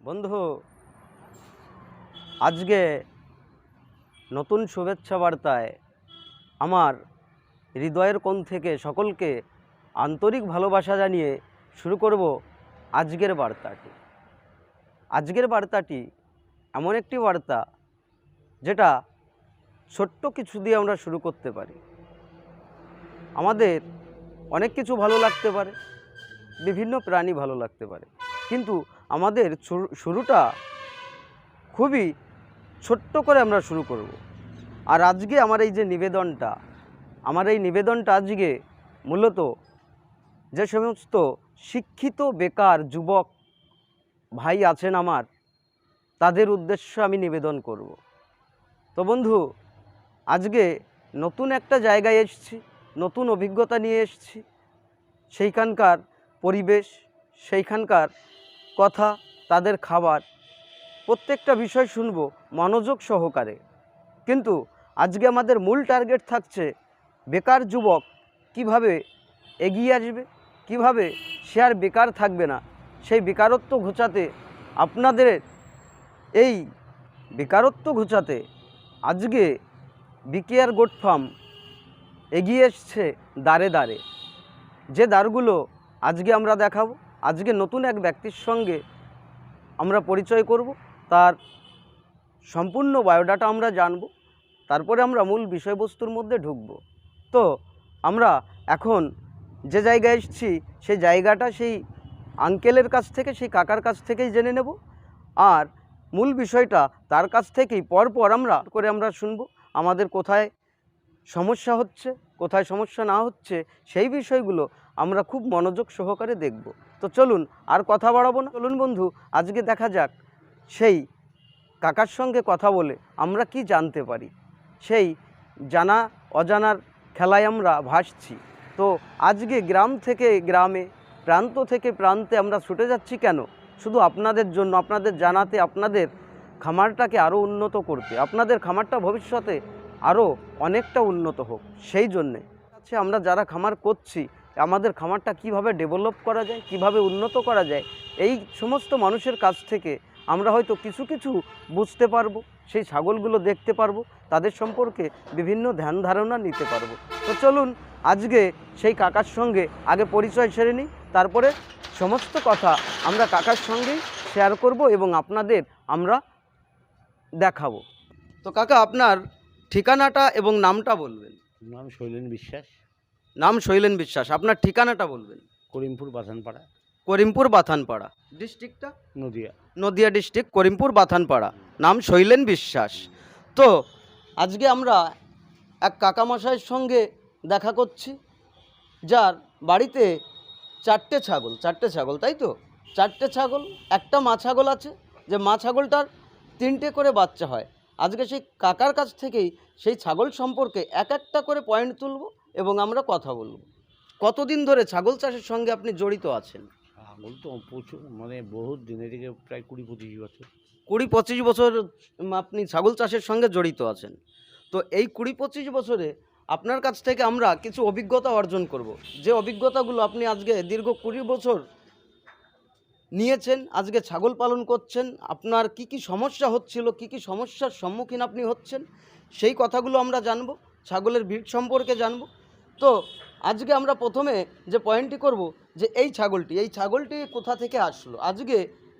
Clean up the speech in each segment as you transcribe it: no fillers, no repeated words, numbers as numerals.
বন্ধু, আজকে নতুন শুভেচ্ছা বার্তায় আমার হৃদয়ের কোণ থেকে সকলকে আন্তরিক ভালোবাসা জানিয়ে শুরু করব আজকের বার্তাটি। আজকের বার্তাটি এমন একটি বার্তা যেটা ছোট্ট কিছু দিয়ে আমরা শুরু করতে পারি। আমাদের অনেক কিছু ভালো লাগতে পারে, বিভিন্ন প্রাণী ভালো লাগতে পারে, কিন্তু আমাদের শুরুটা খুবই ছোট্ট করে আমরা শুরু করব। আর আজকে আমার এই নিবেদনটা আজকে মূলত যে সমস্ত শিক্ষিত বেকার যুবক ভাই আছেন আমার, তাদের উদ্দেশ্যে আমি নিবেদন করব। তো বন্ধু, আজকে নতুন একটা জায়গায় এসেছি, নতুন অভিজ্ঞতা নিয়ে এসেছি। সেইখানকার পরিবেশ, সেইখানকার কথা, তাদের খাবার, প্রত্যেকটা বিষয় শুনব মনোযোগ সহকারে। কিন্তু আজকে আমাদের মূল টার্গেট থাকছে বেকার যুবক কিভাবে এগিয়ে আসবে, কিভাবে সে আর বেকার থাকবে না। সেই বেকারত্ব ঘোচাতে এই বেকারত্ব ঘোচাতে আজকে বিকেআর গোট ফার্ম এগিয়ে এসছে দাঁড়ে দাঁড়ে। যে দ্বারগুলো আজকে আমরা দেখাবো, আজকে নতুন এক ব্যক্তির সঙ্গে আমরা পরিচয় করব, তার সম্পূর্ণ বায়োডাটা আমরা জানব, তারপরে আমরা মূল বিষয়বস্তুর মধ্যে ঢুকব। তো আমরা এখন যে জায়গায় এসেছি সেই জায়গাটা সেই আঙ্কেলের কাছ থেকে, সেই কাকার কাছ থেকেই জেনে নেব, আর মূল বিষয়টা তার কাছ থেকেই পরপর আমরা শুনব। আমাদের কোথায় সমস্যা হচ্ছে, কোথায় সমস্যা না হচ্ছে, সেই বিষয়গুলো আমরা খুব মনোযোগ সহকারে দেখব। তো চলুন আর কথা বাড়াবো না, চলুন বন্ধু আজকে দেখা যাক সেই কাকার সঙ্গে কথা বলে আমরা কি জানতে পারি। সেই জানা অজানার খেলায় আমরা ভাসছি। তো আজকে গ্রাম থেকে গ্রামে, প্রান্ত থেকে প্রান্তে আমরা ছুটে যাচ্ছি কেন? শুধু আপনাদের জন্য, আপনাদের জানাতে, আপনাদের খামারটাকে আরও উন্নত করতে, আপনাদের খামারটা ভবিষ্যতে আরও অনেকটা উন্নত হোক। সেই জন্যে আচ্ছা, আমরা যারা খামার করছি, আমাদের খামারটা কিভাবে ডেভেলপ করা যায়, কিভাবে উন্নত করা যায়, এই সমস্ত মানুষের কাছ থেকে আমরা হয়তো কিছু কিছু বুঝতে পারবো, সেই ছাগলগুলো দেখতে পারবো, তাদের সম্পর্কে বিভিন্ন ধ্যান ধারণা নিতে পারবো। তো চলুন আজকে সেই কাকার সঙ্গে আগে পরিচয় সেরে নিই, তারপরে সমস্ত কথা আমরা কাকার সঙ্গেই শেয়ার করব এবং আপনাদের আমরা দেখাবো। তো কাকা, আপনার ঠিকানাটা এবং নামটা বলবেন। নাম শৈলেন বিশ্বাস। নাম শৈলেন বিশ্বাস, আপনার ঠিকানাটা বলবেন। করিমপুর বাথানপাড়া। করিমপুর বাথানপাড়া, ডিস্ট্রিক্টটা নদিয়া। নদিয়া ডিস্ট্রিক্ট, করিমপুর বাথানপাড়া। নাম শৈলেন বিশ্বাস। তো আজকে আমরা এক কাকামশাইয়ের সঙ্গে দেখা করছি, যার বাড়িতে চারটে ছাগল, তাই তো? চারটে ছাগল, একটা মা ছাগল আছে, যে মা ছাগলটার 3টে করে বাচ্চা হয়। আজকে সেই কাকার কাছ থেকেই সেই ছাগল সম্পর্কে এক একটা করে পয়েন্ট তুলব এবং আমরা কথা বলব। কতদিন ধরে ছাগল চাষের সঙ্গে আপনি জড়িত আছেন? ছাগল তো প্রচুর, মানে বহুত দিনের থেকে, প্রায় 20-25 বছর। 20-25 বছর আপনি ছাগল চাষের সঙ্গে জড়িত আছেন। তো এই 20-25 বছরে আপনার কাছ থেকে আমরা কিছু অভিজ্ঞতা অর্জন করব, যে অভিজ্ঞতাগুলো আপনি আজকে দীর্ঘ 20 বছর নিয়েছেন, আজকে ছাগল পালন করছেন, আপনার কি কি সমস্যা হচ্ছিল, কি কি সমস্যার সম্মুখীন আপনি হচ্ছেন, সেই কথাগুলো আমরা জানব, ছাগলের ব্রিড সম্পর্কে জানব। তো আজকে আমরা প্রথমে যে পয়েন্টটি করব, যে এই ছাগলটি কোথা থেকে আসলো। আজকে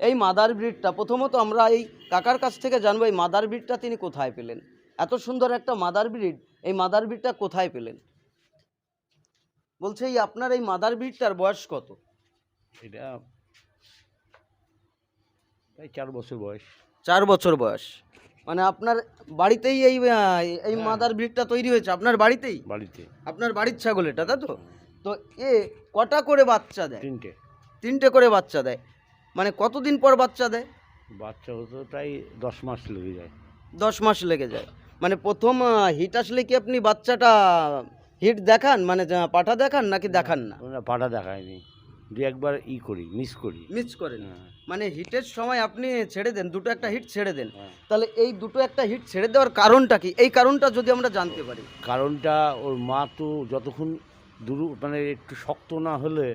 এই মাদার ব্রিডটা প্রথমত আমরা এই কাকার কাছ থেকে জানবো, এই মাদার ব্রিডটা তিনি কোথায় পেলেন। এত সুন্দর একটা মাদার ব্রিড, এই মাদার ব্রিডটা কোথায় পেলেন? বলছে আপনার এই মাদার ব্রিডটার বয়স কত? এটা প্রায় 4 বছর বয়স। 4 বছর বয়স, মানে আপনার বাড়িতেই এই মাদার ব্রিডটা তৈরি হয়েছে? আপনার বাড়িতেই? বাড়িতে। আপনার বাড়ির ছাগল এটা, তাই তো? তো এ কটা করে বাচ্চা দেয়? 3টে। 3টে করে বাচ্চা দেয়। মানে কতদিন পর বাচ্চা দেয়? বাচ্চা হতে প্রায় 10 মাস লেগে যায়। 10 মাস লেগে যায়। মানে প্রথম হিট আসলে কি আপনি বাচ্চাটা হিট দেখান, মানে পাঠা দেখান, নাকি দেখান না? পাটা দেখায়নি, 2-1বার মিস করি। করেন। মানে হিটের সময় আপনি ছেড়ে দেন, দুটো একটা হিট ছেড়ে দেন। হ্যাঁ। তাহলে এই দুটো একটা হিট ছেড়ে দেওয়ার কারণটা কি? এই কারণটা যদি আমরা জানতে পারি। কারণটা, ওর মা তো যতক্ষণ মানে একটু শক্ত না হলে,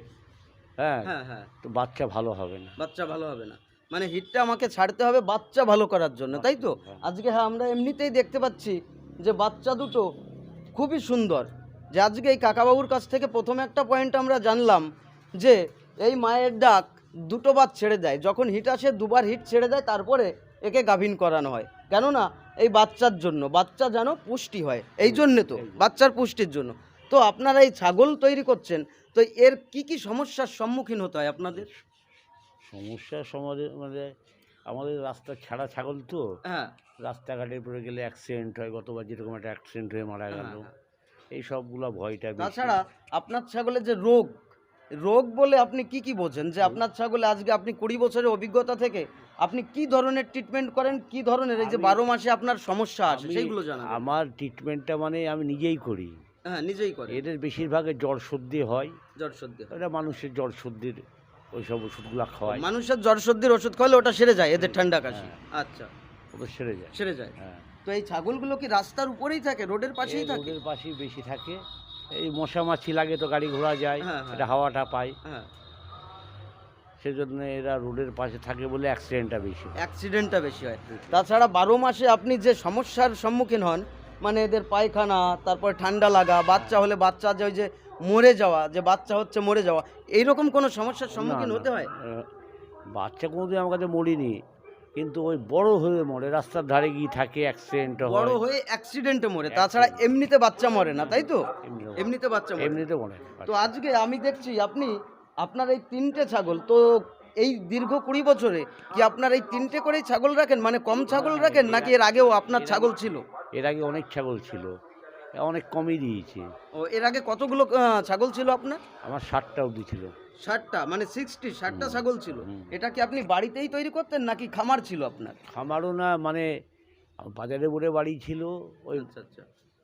হ্যাঁ, হ্যাঁ, তো বাচ্চা ভালো হবে না। বাচ্চা ভালো হবে না। মানে হিটটা আমাকে ছাড়তে হবে বাচ্চা ভালো করার জন্য, তাই তো? হ্যাঁ। আজকে হ্যাঁ আমরা এমনিতেই দেখতে পাচ্ছি যে বাচ্চা দুটো খুবই সুন্দর। যে আজকে এই কাকাবাবুর কাছ থেকে প্রথমে একটা পয়েন্ট আমরা জানলাম যে এই মায়ের ডাক দুটো বার ছেড়ে দেয়, যখন হিট আসে দুবার হিট ছেড়ে দেয়, তারপরে একে গাভিন করানো হয়। কেননা এই বাচ্চার জন্য, বাচ্চা যেন পুষ্টি হয়, এই জন্যে তো, বাচ্চার পুষ্টির জন্য। তো আপনারা এই ছাগল তৈরি করছেন, তো এর কি কি সমস্যার সম্মুখীন হতে হয় আপনাদের? সমস্যার সমাধান মানে আমাদের রাস্তা ছাড়া ছাগল তো, হ্যাঁ রাস্তাঘাটে পড়ে গেলে অ্যাক্সিডেন্ট হয়, গতবার যেরকম একটা অ্যাক্সিডেন্ট হয়ে মারা গেল, হ্যাঁ। এই সবগুলা ভয়টা বেশি। তাছাড়া আপনার ছাগলের যে রোগ, রোগ বলে আপনি কি কি বোঝেন? যে আপনার ছাগলে আজকে আপনি 20 বছরের অভিজ্ঞতা থেকে আপনি কি ধরনের ট্রিটমেন্ট করেন, কি ধরনের এই যে 12 মাসে আপনার সমস্যা আসে সেইগুলো জানাবেন। আমার ট্রিটমেন্টটা মানে আমি নিজেই করি। হ্যাঁ নিজেই করে। এদের বেশিরভাগের জ্বর সর্দি হয়, জ্বর সর্দি হয়। এটা মানুষের জ্বর সর্দির ওইসব ওষুধগুলো খাওয়াই, মানুষের জ্বর সর্দির ওষুধ খাওয়ালে ওটা সেরে যায়, এদের ঠান্ডা কাশি। আচ্ছা, ওটা সেরে যায়। সেরে যায়। হ্যাঁ, তো এই ছাগলগুলো কি রাস্তার উপরেই থাকে, রোডের পাশেই থাকে? রোডের পাশেই বেশি থাকে। এই মশা মাছি লাগে তো গাড়ি ঘোড়া যায়, হ্যাঁ, হ্যাঁ। এটা হাওয়াটা পায়, হ্যাঁ, সেজন্য এরা রোডের পাশে থাকে বলে অ্যাক্সিডেন্টটা বেশি হয়। অ্যাক্সিডেন্টটা বেশি হয়। তাছাড়া 12 মাসে আপনি যে সমস্যার সম্মুখীন হন, মানে এদের পায়খানা, তারপর ঠান্ডা লাগা, বাচ্চা হলে বাচ্চা যে ওই যে মরে যাওয়া, যে বাচ্চা হচ্ছে মরে যাওয়া, এইরকম কোনো সমস্যার সম্মুখীন না, হতে হয়? বাচ্চা কোনোদিন আমার কাছে মরিনি, কিন্তু ওই বড় হয়ে মরে, রাস্তার ধারে গিয়ে থাকে, অ্যাক্সিডেন্ট হয়। বড় হয়ে অ্যাক্সিডেন্টে মরে, তাছাড়া এমনিতে বাচ্চা মরে না, তাই তো? এমনিতে এমনিতে বাচ্চা মরে না। এমনিতে মরে। তো আজকে আমি দেখছি আপনি, আপনার এই 3টে ছাগল, তো এই দীর্ঘ 20 বছরে কি আপনার এই 3টে করেই ছাগল রাখেন, মানে কম ছাগল রাখেন নাকি এর আগেও আপনার ছাগল ছিল? এর আগে অনেক ছাগল ছিল, অনেক কমই দিয়েছি। ও এর আগে কতগুলো ছাগল ছিল আপনার? আমার 60টা অবধি ছিল। 60টা, মানে 60টা ছাগল ছিল। হুম। এটা কি আপনি বাড়িতেই তৈরি করতেন নাকি খামার ছিল আপনার? খামারও না, মানে বাজারে বলে বাড়ি ছিল, ওই আচ্ছা আচ্ছা।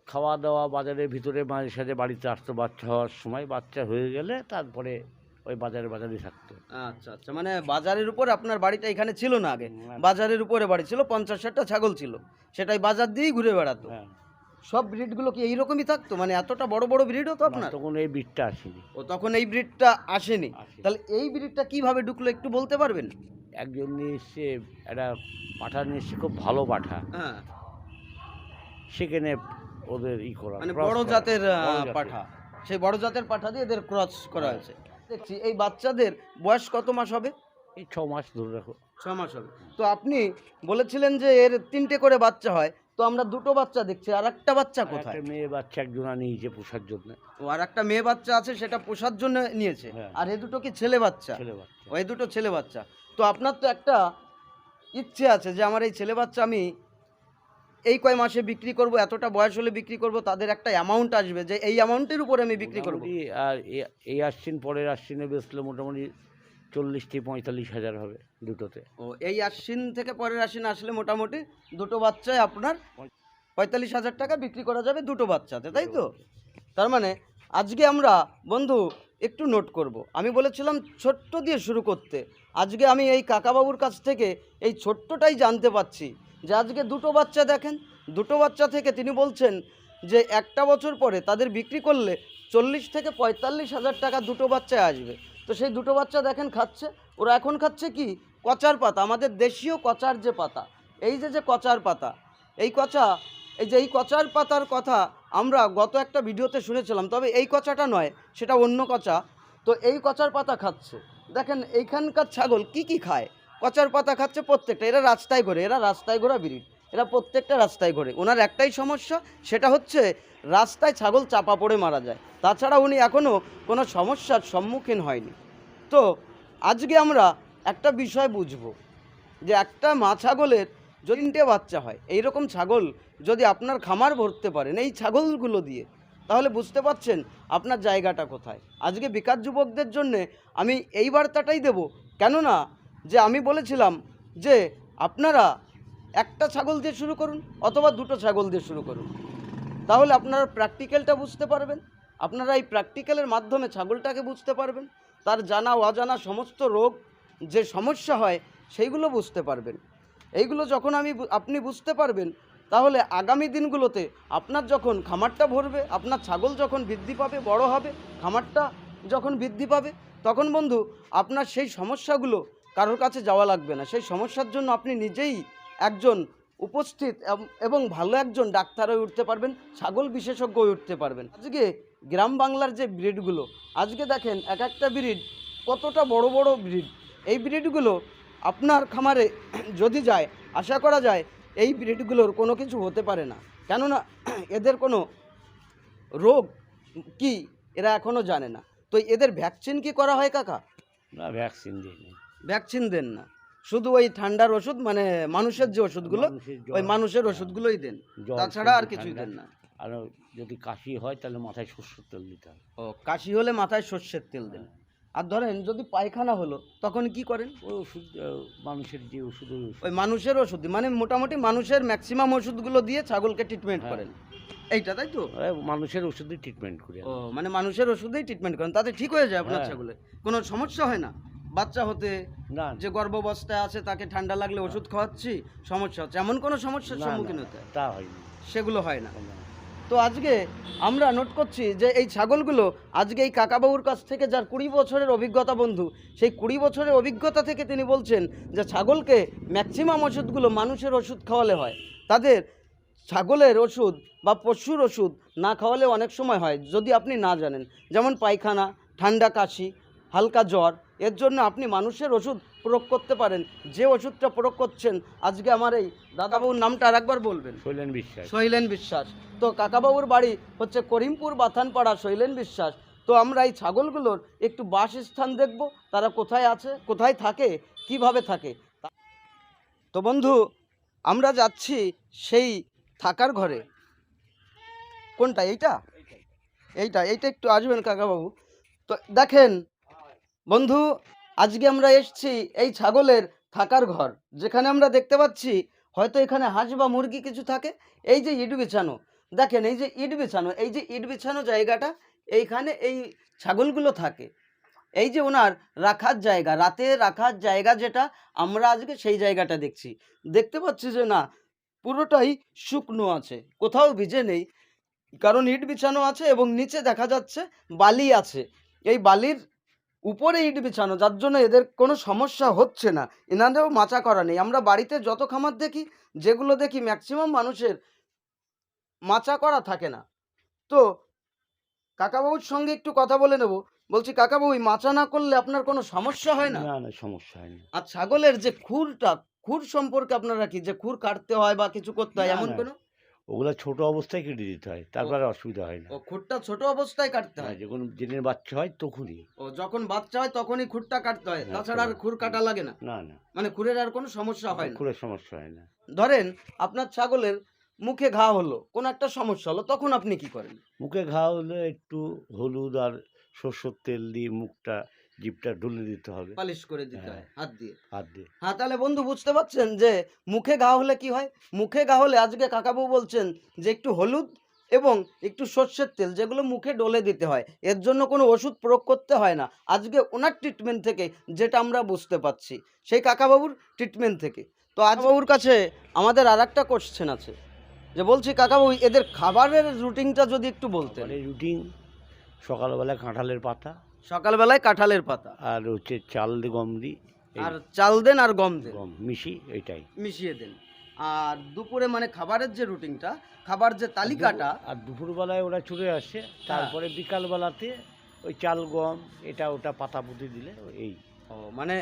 খাওয়া দাওয়া বাজারের ভিতরে, মাঝে সাঝে বাড়িতে আসতো বাচ্চা হওয়ার সময়, বাচ্চা হয়ে গেলে তারপরে ওই বাজারে থাকতো। আচ্ছা আচ্ছা, মানে বাজারের উপর আপনার বাড়িটা এখানে ছিল না আগে, না। বাজারের উপরে বাড়ি ছিল, 50-60টা ছাগল ছিল, সেটাই বাজার দিয়েই ঘুরে বেড়াতো। হ্যাঁ, সব ব্রিডগুলো কি এইরকমই থাকতো, মানে এতটা বড় বড় ব্রিড হতো না, আপনার? তখন এই বিটটা আসেনি। ও তখন এই ব্রিডটা আসেনি। আসেনি। তাহলে এই ব্রিডটা কিভাবে ঢুকলো একটু বলতে পারবেন? একজন নিয়ে এসছে, একটা পাঠা নিয়ে এসছে, খুব ভালো পাঠা, হ্যাঁ, সেখানে ওদের করা, মানে cross বড় করা। জাতের বড় জাতের। পাঠা, সেই বড় জাতের পাঠা দিয়ে এদের ক্রস করা হ্যাঁ। হয়েছে। দেখছি এই বাচ্চাদের বয়স কত মাস হবে? এই 6 মাস ধরে রাখো। 6 মাস হবে। তো আপনি বলেছিলেন যে এর 3টে করে বাচ্চা হয়, তো আমরা 2টো বাচ্চা দেখছি, আর একটা বাচ্চা আর কোথায়? একটা মেয়ে বাচ্চা একজনা নিয়েছে পোষার জন্য। ও আর একটা মেয়ে বাচ্চা আছে, সেটা পোষার জন্য নিয়েছে। হ্যাঁ। আর এই দুটো কি ছেলে বাচ্চা? ছেলে বাচ্চা। ওই দুটো ছেলে বাচ্চা। তো আপনার তো একটা ইচ্ছে আছে যে আমার এই ছেলে বাচ্চা আমি এই কয় মাসে বিক্রি করব, এতটা বয়স হলে বিক্রি করব, তাদের একটা অ্যামাউন্ট আসবে যে এই অ্যামাউন্টের উপরে আমি বিক্রি করব। মোটামুটি, আর এই আসছেন পরের আসছেনে বেচলে মোটামুটি 40-45 হাজার হবে দুটোতে। ও এই আশ্বিন থেকে পরের আশ্বিন আসলে মোটামুটি দুটো বাচ্চায় আপনার 45,000 টাকা বিক্রি করা যাবে দুটো বাচ্চাতে, তাই তো? তার মানে আজকে আমরা বন্ধু একটু নোট করব, আমি বলেছিলাম ছোট্ট দিয়ে শুরু করতে, আজকে আমি এই কাকাবাবুর কাছ থেকে এই ছোট্টটাই জানতে পাচ্ছি যে আজকে দুটো বাচ্চা দেখেন, দুটো বাচ্চা থেকে তিনি বলছেন যে একটা বছর পরে তাদের বিক্রি করলে 40 থেকে 45,000 টাকা দুটো বাচ্চায় আসবে। তো সেই দুটো বাচ্চা দেখেন খাচ্ছে, ওরা এখন খাচ্ছে কি কচার পাতা, আমাদের দেশীয় কচার যে পাতা, এই যে কচার পাতা, এই কচা, এই যে এই কচার পাতার কথা আমরা গত একটা ভিডিওতে শুনেছিলাম, তবে এই কচাটা নয়, সেটা অন্য কচা। তো এই কচার পাতা খাচ্ছে, দেখেন এইখানকার ছাগল কি কি খায়, কচার পাতা খাচ্ছে প্রত্যেকটা। এরা রাস্তায় ঘোরে, এরা রাস্তায় ঘোরা ব্রিড, এরা প্রত্যেকটা রাস্তায় ঘোরে। ওনার একটাই সমস্যা, সেটা হচ্ছে রাস্তায় ছাগল চাপা পড়ে মারা যায়, তাছাড়া উনি এখনও কোনো সমস্যার সম্মুখীন হয়নি। তো আজকে আমরা একটা বিষয় বুঝবো যে একটা মা ছাগলের যদি 3টে বাচ্চা হয়, এইরকম ছাগল যদি আপনার খামার ভরতে পারেন এই ছাগলগুলো দিয়ে, তাহলে বুঝতে পারছেন আপনার জায়গাটা কোথায়। আজকে বেকার যুবকদের জন্যে আমি এই বার্তাটাই দেব, কেননা যে আমি বলেছিলাম যে আপনারা একটা ছাগল দিয়ে শুরু করুন অথবা দুটো ছাগল দিয়ে শুরু করুন, তাহলে আপনারা প্র্যাকটিক্যালটা বুঝতে পারবেন, আপনারা এই প্র্যাকটিক্যালের মাধ্যমে ছাগলটাকে বুঝতে পারবেন, তার জানা অজানা সমস্ত রোগ যে সমস্যা হয় সেইগুলো বুঝতে পারবেন। এইগুলো যখন আপনি বুঝতে পারবেন, তাহলে আগামী দিনগুলোতে আপনার যখন খামারটা ভরবে, আপনার ছাগল যখন বৃদ্ধি পাবে, বড় হবে, খামারটা যখন বৃদ্ধি পাবে, তখন বন্ধু আপনার সেই সমস্যাগুলো কারোর কাছে যাওয়া লাগবে না। সেই সমস্যার জন্য আপনি নিজেই একজন উপস্থিত এবং ভালো একজন ডাক্তার হয়ে উঠতে পারবেন, ছাগল বিশেষজ্ঞ হয়ে উঠতে পারবেন। আজকে গ্রাম বাংলার যে ব্রিডগুলো, আজকে দেখেন এক একটা ব্রিড কতটা বড় বড় ব্রিড। এই ব্রিডগুলো আপনার খামারে যদি যায়, আশা করা যায় এই ব্রিডগুলোর কোনো কিছু হতে পারে না, কেননা এদের কোনো রোগ কি এরা এখনও জানে না। তো এদের ভ্যাকসিন কি করা হয় কাকা? না, ভ্যাকসিন দিই না। ভ্যাকসিন দেন না, শুধু ওই ঠান্ডার ওষুধ, মানে মানুষের যে ওষুধগুলো, মানুষের জ্বর, ওই মানুষের হ্যাঁ, ওষুধগুলোই দেন, জ্বর, তাছাড়া আর সর্দি, কিছুই ঠান্ডা। দেন না। আর যদি কাশি হয় তাহলে মাথায় সরষের তেল দিতে হয়। ও, কাশি হলে মাথায় সর্ষের তেল দেন। আর ধরেন যদি পায়খানা হলো তখন কি করেন? ওই ওষুধ, মানুষের যে ওষুধ, ওই ওষুধ। ওই মানুষের ওষুধ, মানে মোটামুটি মানুষের ম্যাক্সিমাম ওষুধগুলো দিয়ে ছাগলকে ট্রিটমেন্ট হ্যাঁ। করেন, এইটা তাই তো? ওই মানুষের ওষুধই ট্রিটমেন্ট করি ও, আমি। মানে মানুষের ওষুধেই ট্রিটমেন্ট করেন, তাতে ঠিক হয়ে যায় আপনার হ্যাঁ। ছাগলের? কোনো সমস্যা হয় না? বাচ্চা হতে, না, যে গর্ভাবস্থায় আছে তাকে ঠান্ডা লাগলে ওষুধ খাওয়াচ্ছি, সমস্যা হচ্ছে, এমন কোনো সমস্যার না, সম্মুখীন না, হতে হয়? তা হয়নি। সেগুলো হয় না। না। তো আজকে আমরা নোট করছি যে এই ছাগলগুলো আজকে এই কাকাবাবুর কাছ থেকে, যার 20 বছরের অভিজ্ঞতা বন্ধু, সেই 20 বছরের অভিজ্ঞতা থেকে তিনি বলছেন যে ছাগলকে ম্যাক্সিমাম ওষুধগুলো মানুষের ওষুধ খাওয়ালে হয়। তাদের ছাগলের ওষুধ বা পশুর ওষুধ না খাওয়ালে অনেক সময় হয়, যদি আপনি না জানেন, যেমন পায়খানা, ঠান্ডা, কাশি, হালকা জ্বর, এর জন্য আপনি মানুষের ওষুধ প্রয়োগ করতে পারেন। যে ওষুধটা প্রয়োগ করছেন আজকে আমার এই দাদাবাবুর নামটা আর একবার বলবেন। শৈলেন বিশ্বাস। শৈলেন বিশ্বাস। তো কাকাবাবুর বাড়ি হচ্ছে করিমপুর বাথানপাড়া, শৈলেন বিশ্বাস। তো আমরা এই ছাগলগুলোর একটু বাসস্থান দেখব, তারা কোথায় আছে, কোথায় থাকে, কিভাবে থাকে। তো বন্ধু, আমরা যাচ্ছি সেই থাকার ঘরে। কোনটা? এইটা এইটা এইটা একটু আসবেন কাকাবাবু। তো দেখেন বন্ধু, আজকে আমরা এসেছি এই ছাগলের থাকার ঘর, যেখানে আমরা দেখতে পাচ্ছি হয়তো এখানে হাঁস বা মুরগি কিছু থাকে। এই যে ইট বিছানো, দেখেন এই যে ইট বিছানো, এই যে ইট বিছানো জায়গাটা, এইখানে এই ছাগলগুলো থাকে। এই যে ওনার রাখার জায়গা, রাতে রাখার জায়গা যেটা, আমরা আজকে সেই জায়গাটা দেখছি। দেখতে পাচ্ছি যে না, পুরোটাই শুকনো আছে, কোথাও ভিজে নেই, কারণ ইট বিছানো আছে এবং নিচে দেখা যাচ্ছে বালি আছে। এই বালির উপরে ইট বিছানো, যার জন্য এদের কোনো সমস্যা হচ্ছে না, এনাদেরও মাচা করা নেই। আমরা বাড়িতে যত খামার দেখি, যেগুলো দেখি ম্যাক্সিমাম মানুষের মাচা করা থাকে না। তো কাকাবাবুর সঙ্গে একটু কথা বলে নেব। বলছি কাকাবাবু, এই মাচা না করলে আপনার কোনো সমস্যা হয় না? না, না, সমস্যা হয় না। আর ছাগলের যে খুরটা, খুর সম্পর্কে আপনারা কি, যে খুর কাটতে হয় বা কিছু করতে হয় না, এমন না, কোনো? ওগুলা ছোট অবস্থায় কেটে দিতে হয়, তারপরে অসুবিধা হয় না। ও, খুরটা ছোট অবস্থায় কাটতে হ্যাঁ, হয়? যখন দিনের বাচ্চা হয় তখনই। ও, যখন বাচ্চা হয় তখনই খুরটা কাটতে হয়, হ্যাঁ, তাছাড়া আর খুর কাটা লাগে না? না, না, মানে খুরের আর কোনো সমস্যা হয় না? খুরের সমস্যা হয় না। ধরেন আপনার ছাগলের মুখে ঘা হলো, কোনো একটা সমস্যা হলো, তখন আপনি কি করেন? মুখে ঘা হলে একটু হলুদ আর সরষের তেল দিয়ে মুখটা, জিভটা ঢুলে দিতে হবে পালিশ করে দিতে হ্যাঁ। হয় হাত দিয়ে? হাত দিয়ে। হ্যাঁ, তাহলে বন্ধু বুঝতে পারছেন যে মুখে ঘা হলে কি হয়। মুখে ঘা হলে আজকে কাকাবাবু বলছেন যে একটু হলুদ এবং একটু সর্ষের তেল, যেগুলো মুখে ডলে দিতে হয়, এর জন্য কোনো ওষুধ প্রয়োগ করতে হয় না। আজকে ওনার ট্রিটমেন্ট থেকে যেটা আমরা বুঝতে পারছি, সেই কাকাবাবুর ট্রিটমেন্ট থেকে। তো আজ বাবুর কাছে আমাদের আর একটা কোশ্চেন আছে, যে বলছি কাকাবাবু, এদের খাবারের রুটিনটা যদি একটু বলতেন। তারপরে রুটিন, সকালবেলা কাঁঠালের পাতা সকালবেলায় কাঁঠালের পাতা, আর হচ্ছে চাল দিয়ে গম দিই, আর চাল দেন আর গম দেন, গম মিশি, এটাই। মিশিয়ে দেন। আর দুপুরে মানে খাবারের যে রুটিনটা, খাবার যে তালিকাটা, আর দুপুরবেলায় ওরা চলে আসে, তারপরে বিকালবেলাতে ওই চাল গম এটা ওটা পাতা পুঁতি দিলে এই। ও, মানে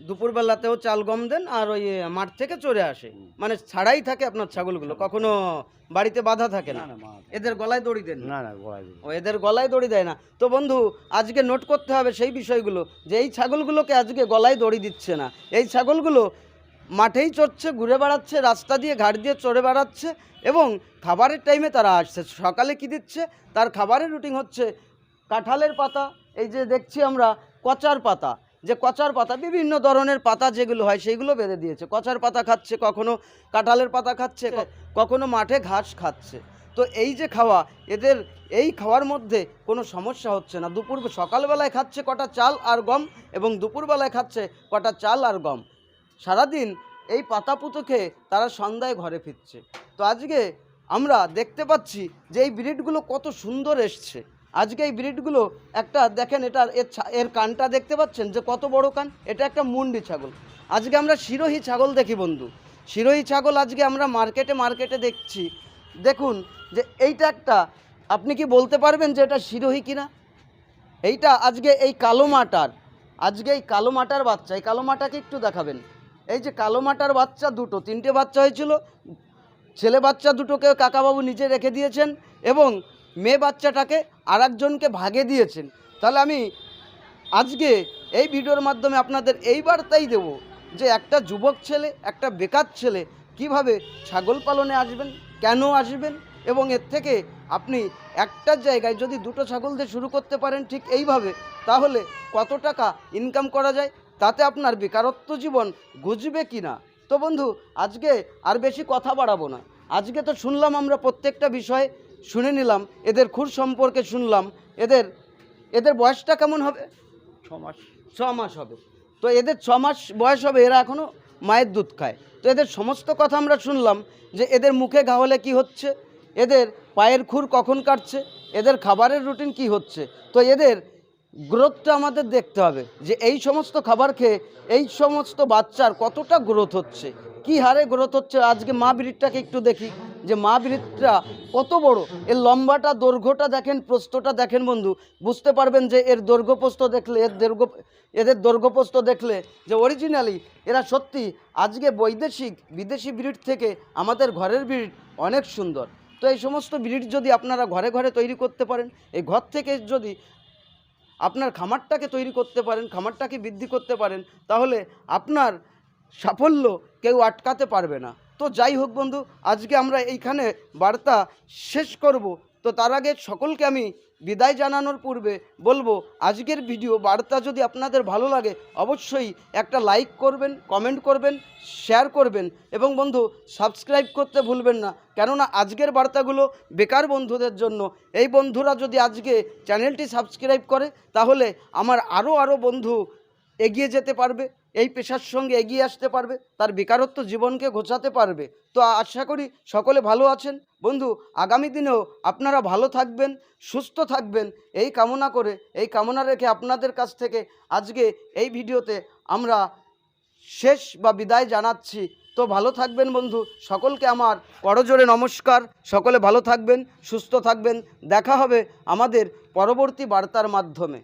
দুপুরবেলাতেও চাল গম দেন আর ওই মাঠ থেকে চড়ে আসে, মানে ছাড়াই থাকে আপনার ছাগলগুলো, কখনো বাড়িতে বাধা থাকে না? না, না, মা, এদের গলায় দড়ি দেন না? না, না, গলায় দিই না। ও, এদের গলায় দড়ি দেয় না। তো বন্ধু, আজকে নোট করতে হবে সেই বিষয়গুলো, যে এই ছাগলগুলোকে আজকে গলায় দড়ি দিচ্ছে না। এই ছাগলগুলো মাঠেই চড়ছে, ঘুরে বেড়াচ্ছে, রাস্তা দিয়ে ঘাট দিয়ে চড়ে বেড়াচ্ছে, এবং খাবারের টাইমে তারা আসছে। সকালে কি দিচ্ছে, তার খাবারের রুটিন হচ্ছে কাঁঠালের পাতা, এই যে দেখছি আমরা কচার পাতা, যে কচার পাতা, বিভিন্ন ধরনের পাতা যেগুলো হয় সেইগুলো বেঁধে দিয়েছে। কচার পাতা খাচ্ছে, কখনো কাঁঠালের পাতা খাচ্ছে, কখনো মাঠে ঘাস খাচ্ছে। তো এই যে খাওয়া, এদের এই খাওয়ার মধ্যে কোনো সমস্যা হচ্ছে না। সকালবেলায় খাচ্ছে কটা চাল আর গম, এবং দুপুরবেলায় খাচ্ছে কটা চাল আর গম। সারাদিন এই পাতা পুতো খেয়ে তারা সন্ধ্যায় ঘরে ফিরছে। তো আজকে আমরা দেখতে পাচ্ছি যে এই ব্রিডগুলো কত সুন্দর এসছে, আজকে এই ব্রিডগুলো একটা দেখেন, এর কানটা দেখতে পাচ্ছেন যে কত বড় কান। এটা একটা মুন্ডি ছাগল। আজকে আমরা শিরোহী ছাগল দেখি বন্ধু, শিরোহী ছাগল আজকে আমরা মার্কেটে দেখছি। দেখুন যে এইটা একটা, আপনি কি বলতে পারবেন যে এটা শিরোহী কিনা? এইটা আজকে এই কালো মাটার, বাচ্চা, এই কালো মাটাকে একটু দেখাবেন। এই যে কালো মাটার বাচ্চা দুটো, 3টে বাচ্চা হয়েছিল। ছেলে বাচ্চা দুটোকে কাকাবাবু নিজে রেখে দিয়েছেন এবং মেয়ে বাচ্চাটাকে আরেকজনকে ভাগে দিয়েছেন। তাহলে আমি আজকে এই ভিডিওর মাধ্যমে আপনাদের এই বার্তাই দেব যে একটা যুবক ছেলে, একটা বেকার ছেলে কিভাবে ছাগল পালনে আসবেন, কেন আসবেন, এবং এর থেকে আপনি একটা জায়গায় যদি 2টো ছাগল দিয়ে শুরু করতে পারেন ঠিক এইভাবে, তাহলে কত টাকা ইনকাম করা যায়, তাতে আপনার বেকারত্ব জীবন ঘুচবে কি না। তো বন্ধু, আজকে আর বেশি কথা বাড়াবো না। আজকে তো শুনলাম, আমরা প্রত্যেকটা বিষয় শুনে নিলাম, এদের খুর সম্পর্কে শুনলাম। এদের বয়সটা কেমন হবে? 6 মাস। 6 মাস হবে। তো এদের 6 মাস বয়স হবে, এরা এখনও মায়ের দুধ খায়। তো এদের সমস্ত কথা আমরা শুনলাম, যে এদের মুখে ঘা হলে কী হচ্ছে, এদের পায়ের খুর কখন কাটছে, এদের খাবারের রুটিন কি হচ্ছে। তো এদের গ্রোথটা আমাদের দেখতে হবে, যে এই সমস্ত খাবার খেয়ে এই সমস্ত বাচ্চার কতটা গ্রোথ হচ্ছে, কি হারে গ্রোথ হচ্ছে। আজকে মা ব্রিডটাকে একটু দেখি, যে মা ব্রিডটা কত বড়, এর লম্বাটা, দৈর্ঘ্যটা দেখেন, প্রস্থটা দেখেন বন্ধু, বুঝতে পারবেন যে এর দৈর্ঘ্যপ্রস্থ দেখলে, এদের দৈর্ঘ্যপ্রস্থ দেখলে যে অরিজিনালি এরা সত্যি আজকে বিদেশি ব্রিড থেকে আমাদের ঘরের ব্রিড অনেক সুন্দর। তো এই সমস্ত ব্রিড যদি আপনারা ঘরে ঘরে তৈরি করতে পারেন, এই ঘর থেকে যদি আপনার খামারটাকে তৈরি করতে পারেন, খামারটাকে বৃদ্ধি করতে পারেন, তাহলে আপনার সাফল্য কেউ আটকাতে পারবে না। তো যাই হোক বন্ধু, আজকে আমরা এইখানে বার্তা শেষ করব। তো তার আগে সকলকে আমি বিদায় জানানোর পূর্বে বলবো, আজকের ভিডিও বার্তা যদি আপনাদের ভালো লাগে, অবশ্যই একটা লাইক করবেন, কমেন্ট করবেন, শেয়ার করবেন, এবং বন্ধু সাবস্ক্রাইব করতে ভুলবেন না। কেননা আজকের বার্তাগুলো বেকার বন্ধুদের জন্য। এই বন্ধুরা যদি আজকে চ্যানেলটি সাবস্ক্রাইব করে, তাহলে আমার আরও বন্ধু এগিয়ে যেতে পারবে, এই পেশার সঙ্গে এগিয়ে আসতে পারবে, তার বেকারত্ব জীবনকে ঘোচাতে পারবে। তো আশা করি সকলে ভালো আছেন বন্ধু। আগামী দিনেও আপনারা ভালো থাকবেন, সুস্থ থাকবেন, এই কামনা রেখে আপনাদের কাছ থেকে আজকে এই ভিডিওতে আমরা শেষ বা বিদায় জানাচ্ছি। তো ভালো থাকবেন বন্ধু, সকলকে আমার করজোড়ে নমস্কার। সকলে ভালো থাকবেন, সুস্থ থাকবেন। দেখা হবে আমাদের পরবর্তী বার্তার মাধ্যমে।